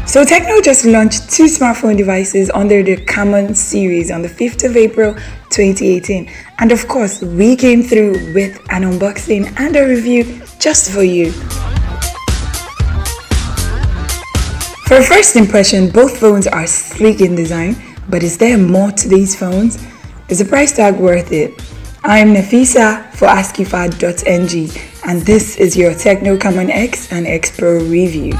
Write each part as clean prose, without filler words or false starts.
So Tecno just launched two smartphone devices under the Camon series on the 5th of April 2018, and of course we came through with an unboxing and a review just for you. For a first impression, both phones are sleek in design, but is there more to these phones? Is the price tag worth it? I'm Nafisa for FDD.CSFB, and this is your Tecno Camon X and X Pro review.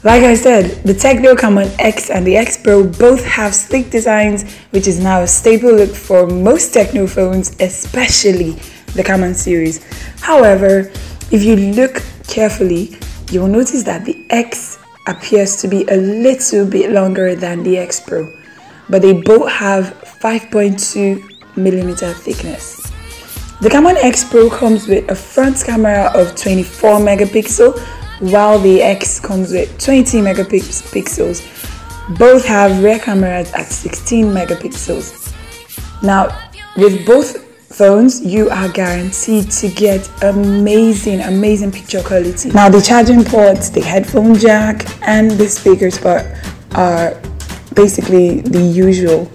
Like I said, the Tecno Camon X and the X Pro both have sleek designs, which is now a staple look for most Tecno phones, especially the Camon series. However, if you look carefully, you will notice that the X appears to be a little bit longer than the X Pro, but they both have 5.2mm thickness. The Camon X Pro comes with a front camera of 24 megapixels, while the X comes with 20 megapixels. Both have rear cameras at 16 megapixels. Now, with both phones, you are guaranteed to get amazing picture quality. Now, the charging ports, the headphone jack, and the speaker spot are basically the usual.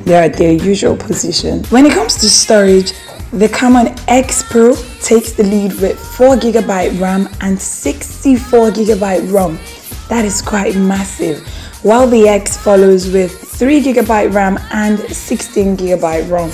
They are at their usual position. When it comes to storage, the Camon X Pro takes the lead with 4GB RAM and 64GB ROM. That is quite massive. While the X follows with 3GB RAM and 16GB ROM.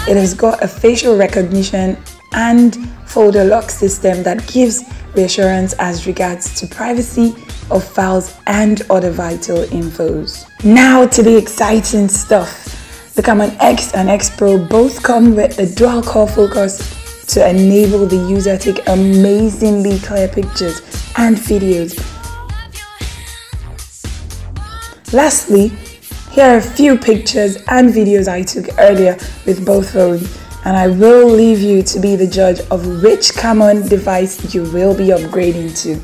It has got a facial recognition and folder lock system that gives reassurance as regards to privacy of files and other vital infos. Now to the exciting stuff. The Camon X and X Pro both come with a dual-core focus to enable the user to take amazingly clear pictures and videos. Lastly, here are a few pictures and videos I took earlier with both phones, and I will leave you to be the judge of which Camon device you will be upgrading to.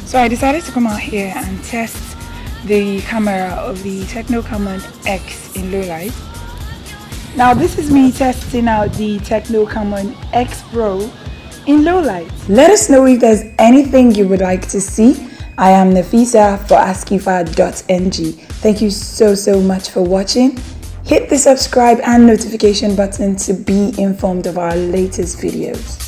So I decided to come out here and test the camera of the Tecno Camon X in low light. Now this is me testing out the Tecno Camon X Pro in low light. Let us know if there's anything you would like to see. I am Nafisa for FDD.CSFB. Thank you so much for watching. Hit the subscribe and notification button to be informed of our latest videos.